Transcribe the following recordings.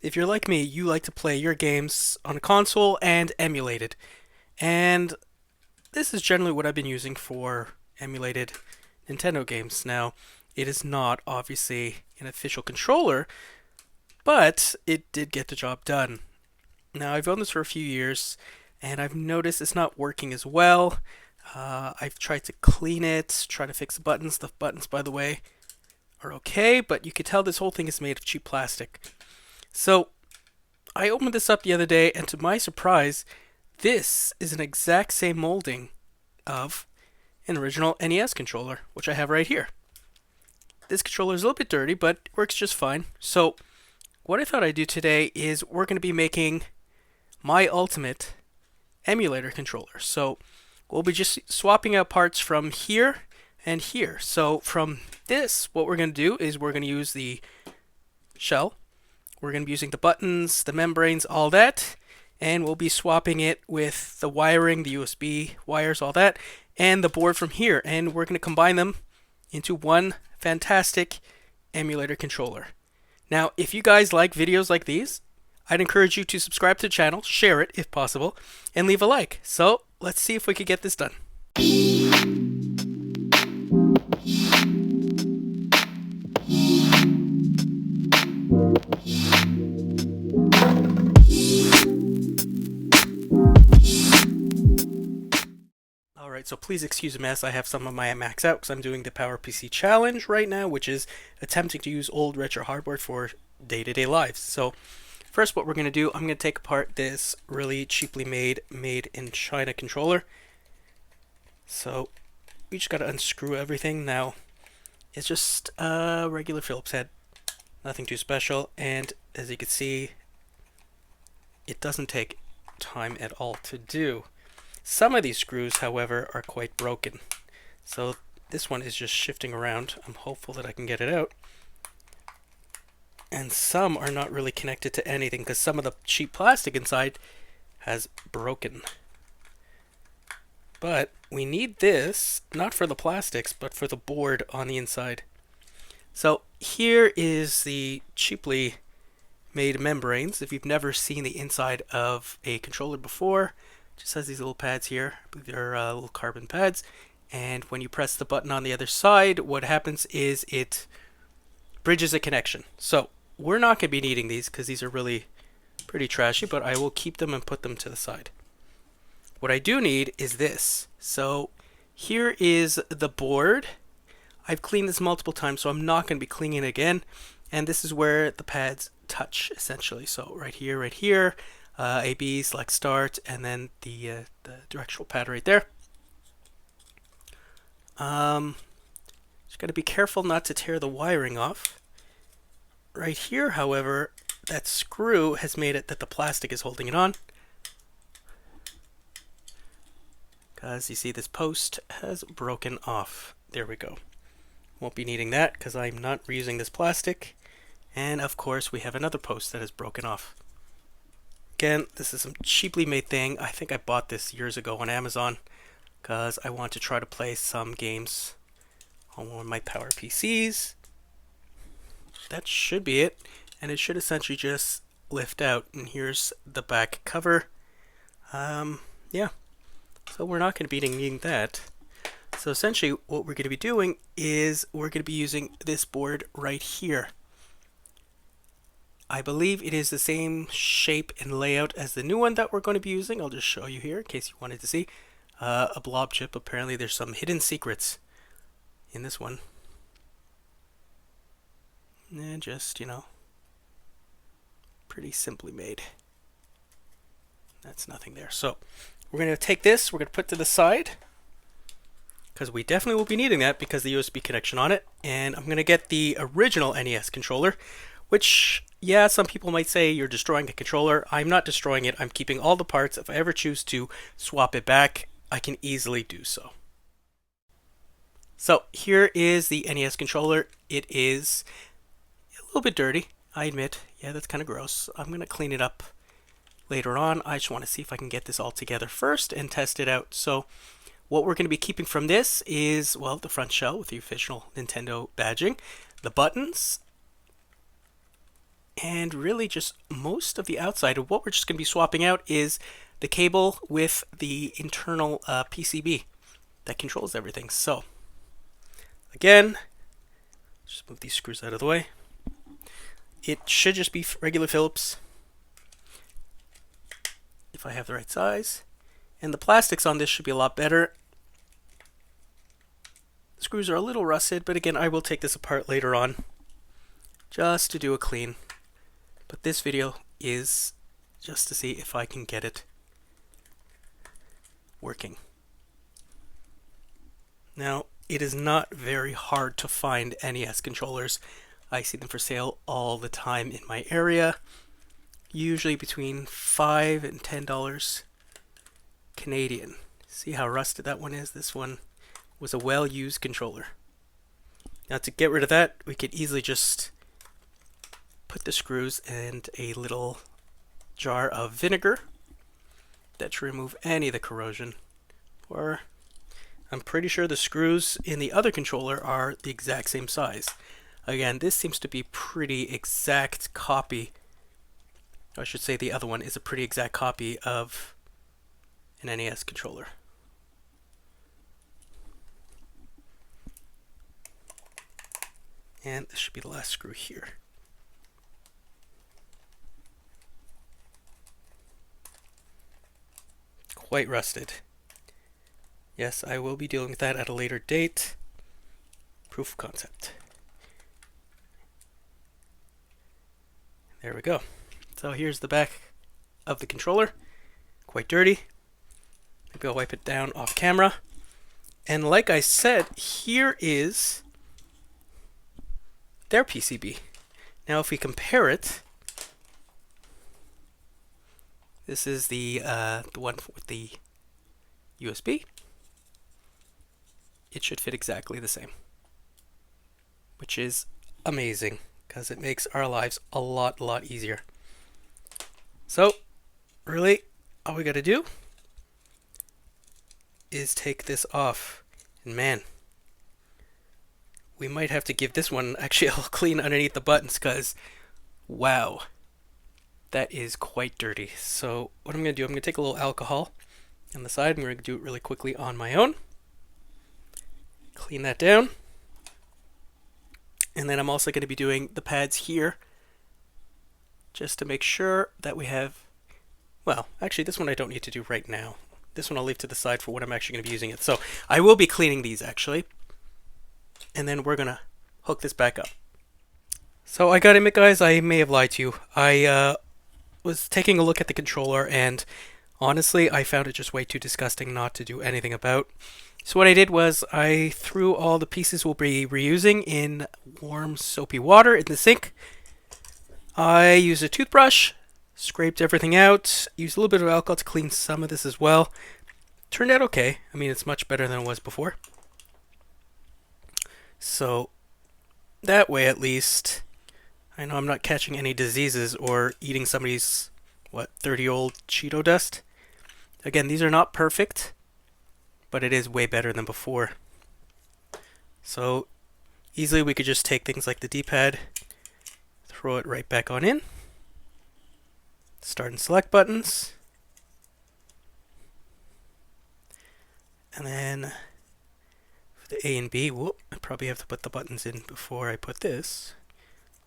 if you're like me, you like to play your games on a console and emulated. And this is generally what I've been using for emulated Nintendo games. Now, it is not obviously an official controller, but it did get the job done. Now, I've owned this for a few years, and I've noticed it's not working as well. I've tried to clean it, try to fix the buttons. The buttons, by the way, are okay, but you could tell this whole thing is made of cheap plastic. So, I opened this up the other day, and to my surprise, this is an exact same molding of an original NES controller, which I have right here. This controller is a little bit dirty, but it works just fine. So, what I thought I'd do today is we're going to be making my ultimate emulator controller. So, we'll be just swapping out parts from here and here. So, from this, what we're going to do is we're going to use the shell. We're going to be using the buttons, the membranes, all that. And we'll be swapping it with the wiring, the USB wires, all that, and the board from here. And we're going to combine them into one fantastic emulator controller. Now, if you guys like videos like these, I'd encourage you to subscribe to the channel, share it if possible, and leave a like. So, let's see if we can get this done. Alright, so please excuse the mess. I have some of my Macs out because I'm doing the PowerPC challenge right now, which is attempting to use old retro hardware for day-to-day lives. So first what we're going to do, I'm going to take apart this really cheaply made in China controller. So we just got to unscrew everything. Now it's just a regular Phillips head, nothing too special, and as you can see, it doesn't take time at all to do. Some of these screws, however, are quite broken. So this one is just shifting around. I'm hopeful that I can get it out. And some are not really connected to anything because some of the cheap plastic inside has broken. But we need this, not for the plastics, but for the board on the inside. So here is the cheaply made membranes. If you've never seen the inside of a controller before, just has these little pads here. They're little carbon pads, and when you press the button on the other side, what happens is it bridges a connection. So we're not going to be needing these because these are really pretty trashy, but I will keep them and put them to the side. What I do need is this. So here is the board. I've cleaned this multiple times, so I'm not going to be cleaning it again, and this is where the pads touch essentially. So right here, AB, select start, and then the directional pad right there. Just got to be careful not to tear the wiring off. Right here, however, that screw has made it that the plastic is holding it on. Because you see this post has broken off. There we go. Won't be needing that because I'm not reusing this plastic. And of course we have another post that is broken off. Again, this is some cheaply made thing. I think I bought this years ago on Amazon because I want to try to play some games on one of my Power PCs. That should be it, and it should essentially just lift out. And here's the back cover. Yeah, so we're not going to be needing that. So essentially what we're going to be doing is we're going to be using this board right here. I believe it is the same shape and layout as the new one that we're going to be using. I'll just show you here in case you wanted to see. A blob chip. Apparently there's some hidden secrets in this one. And just, pretty simply made. That's nothing there. So we're going to take this, we're going to put it to the side, because we definitely will be needing that because the USB connection on it. And I'm going to get the original NES controller, which, yeah, some people might say you're destroying a controller. I'm not destroying it. I'm keeping all the parts. If I ever choose to swap it back, I can easily do so. So here is the NES controller. It is a little bit dirty, I admit. Yeah, that's kind of gross. I'm going to clean it up later on. I just want to see if I can get this all together first and test it out. So what we're going to be keeping from this is, well, the front shell with the official Nintendo badging, the buttons, and really just most of the outside. And what we're just going to be swapping out is the cable with the internal PCB that controls everything. So again, just move these screws out of the way. It should just be regular Phillips if I have the right size. And the plastics on this should be a lot better. The screws are a little rusted, but again, I will take this apart later on just to do a clean. But this video is just to see if I can get it working. Now, it is not very hard to find NES controllers. I see them for sale all the time in my area, usually between $5 and $10 Canadian. See how rusted that one is? This one was a well-used controller. Now to get rid of that, we could easily just put the screws and a little jar of vinegar. That should remove any of the corrosion. Or I'm pretty sure the screws in the other controller are the exact same size. Again, this seems to be pretty exact copy. I should say the other one is a pretty exact copy of an NES controller. And this should be the last screw here. Quite rusted. Yes, I will be dealing with that at a later date. Proof of concept. There we go. So here's the back of the controller. Quite dirty. Maybe I'll wipe it down off camera. And like I said, here is their PCB. Now if we compare it, this is the one with the USB. It should fit exactly the same, which is amazing because it makes our lives a lot easier. So really all we got to do is take this off, and man, we might have to give this one actually a clean underneath the buttons because wow, that is quite dirty. So what I'm going to do, I'm going to take a little alcohol on the side. I'm going to do it really quickly on my own. Clean that down. And then I'm also going to be doing the pads here just to make sure that we have, well, actually this one I don't need to do right now. This one I'll leave to the side for when I'm actually going to be using it. So I will be cleaning these actually. And then we're going to hook this back up. So I gotta admit guys, I may have lied to you. I was taking a look at the controller and honestly I found it just way too disgusting not to do anything about. So what I did was I threw all the pieces we'll be reusing in warm soapy water in the sink. I used a toothbrush, scraped everything out, used a little bit of alcohol to clean some of this as well. Turned out okay. I mean, it's much better than it was before. So that way at least I know I'm not catching any diseases or eating somebody's 30-year-old Cheeto dust. Again, these are not perfect, but it is way better than before. So easily we could just take things like the D-pad, throw it right back on in, start and select buttons, and then for the A and B, I probably have to put the buttons in before I put this.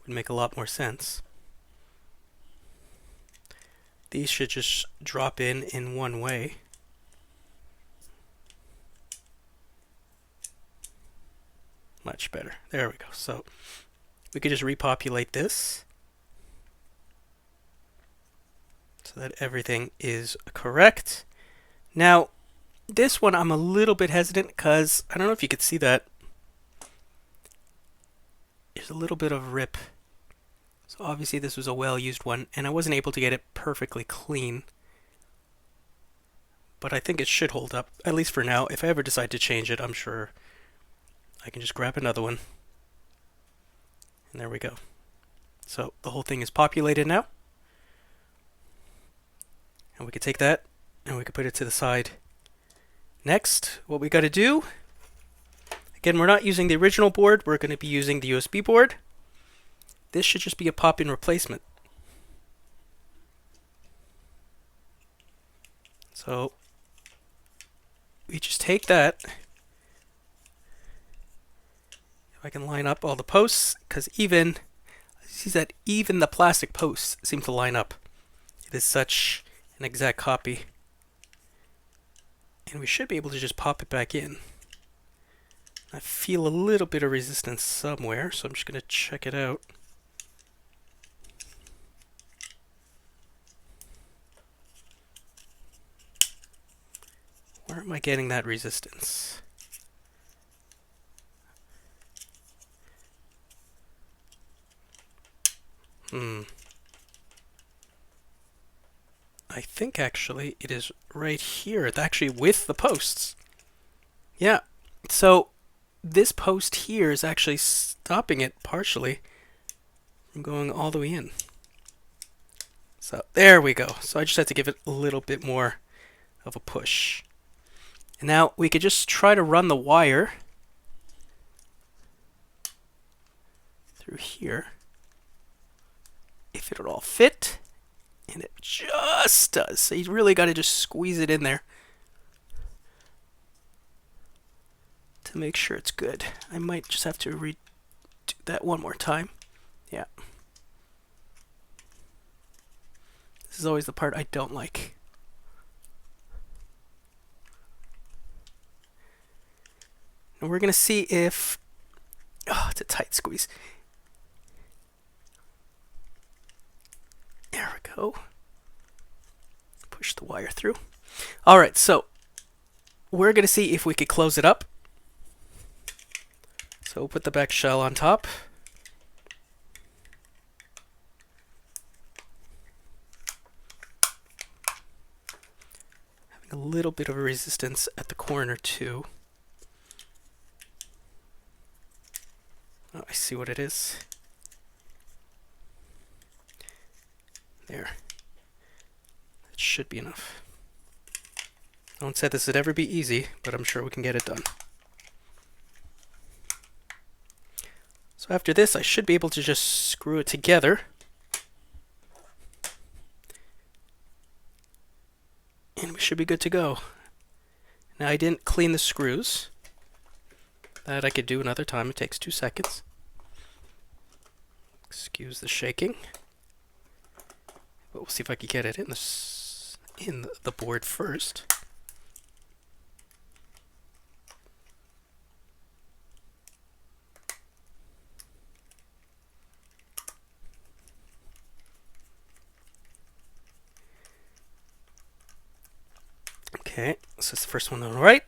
Would make a lot more sense. These should just drop in one way. Much better. There we go. So we could just repopulate this so that everything is correct. Now, this one I'm a little bit hesitant because I don't know if you could see that. There's a little bit of rip. So obviously this was a well-used one and I wasn't able to get it perfectly clean. But I think it should hold up, at least for now. If I ever decide to change it, I'm sure I can just grab another one. And there we go. So the whole thing is populated now. And we can take that and we can put it to the side. Next, what we got to do, again, we're not using the original board, we're going to be using the USB board. this should just be a pop-in replacement. So we just take that. If I can line up all the posts, because even see that even the plastic posts seem to line up. It is such an exact copy. And we should be able to just pop it back in. I feel a little bit of resistance somewhere, so I'm just going to check it out. Where am I getting that resistance? I think actually it is right here. It's actually with the posts. Yeah. So this post here is actually stopping it partially from going all the way in. So there we go. So I just had to give it a little bit more of a push. And now we could just try to run the wire through here. If it'll all fit. And it just does. So you really got to just squeeze it in there to make sure it's good. I might just have to redo that one more time. Yeah. This is always the part I don't like. And we're going to see if... Oh, it's a tight squeeze. There we go. Push the wire through. All right, so we're going to see if we could close it up. So we'll put the back shell on top. Having a little bit of a resistance at the corner too. Oh, I see what it is. There. It should be enough. No one said this would ever be easy, but I'm sure we can get it done. So after this, I should be able to just screw it together. And we should be good to go. Now I didn't clean the screws. That I could do another time. It takes 2 seconds. Excuse the shaking. But we'll see if I can get it in the board first. Okay, so it's the first one on the right.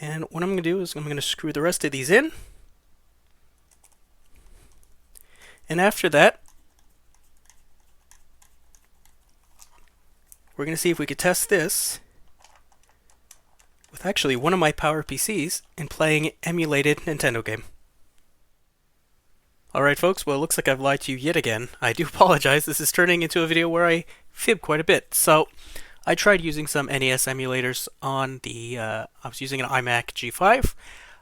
And what I'm going to do is I'm going to screw the rest of these in. And after that, we're going to see if we could test this with actually one of my Power PCs and playing an emulated Nintendo game. Alright folks, well it looks like I've lied to you yet again. I do apologize, this is turning into a video where I fib quite a bit. So, I tried using some NES emulators on the, I was using an iMac G5.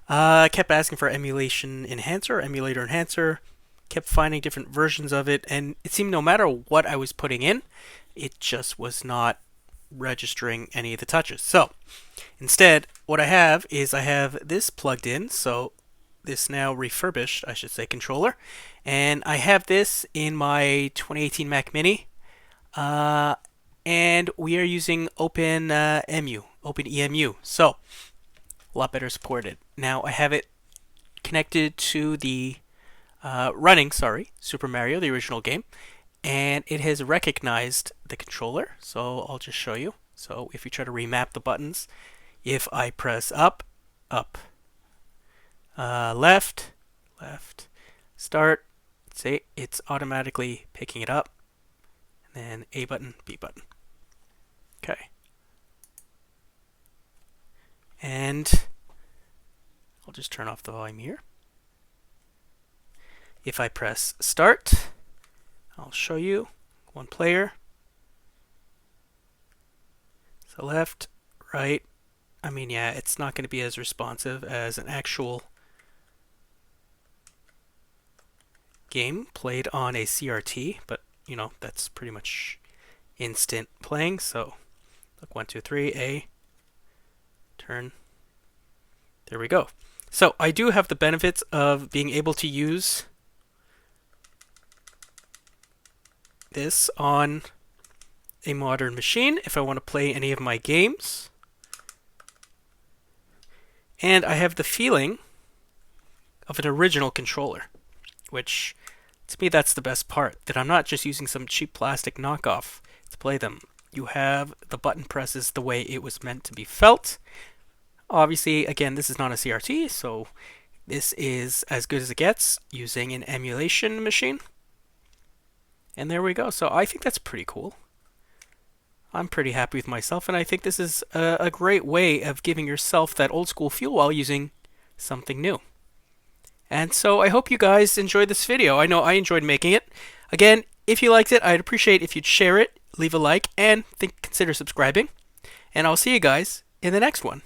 I kept asking for emulation enhancer, emulator enhancer, kept finding different versions of it, and it seemed no matter what I was putting in, it just was not registering any of the touches. So, instead, what I have is I have this plugged in, so this now refurbished, I should say, controller, and I have this in my 2018 Mac Mini, and we are using OpenEMU, so a lot better supported. Now I have it connected to the running Super Mario, the original game, and it has recognized the controller, so I'll just show you. So if you try to remap the buttons, if I press up, up, left, left, start, see, it's automatically picking it up, and then A button, B button. Okay. And I'll just turn off the volume here. If I press start, I'll show you one player. So left, right. I mean, yeah, it's not going to be as responsive as an actual game played on a CRT, but you know, that's pretty much instant playing. So look, 1, 2, 3, A, turn. There we go. So I do have the benefits of being able to use this on a modern machine if I want to play any of my games. And I have the feeling of an original controller, which to me that's the best part, that I'm not just using some cheap plastic knockoff to play them. You have the button presses the way it was meant to be felt. Obviously, again, this is not a CRT, so this is as good as it gets using an emulation machine. And there we go. So I think that's pretty cool. I'm pretty happy with myself, and I think this is a great way of giving yourself that old school feel while using something new. And so I hope you guys enjoyed this video. I know I enjoyed making it. Again, if you liked it, I'd appreciate if you'd share it, leave a like, and consider subscribing. And I'll see you guys in the next one.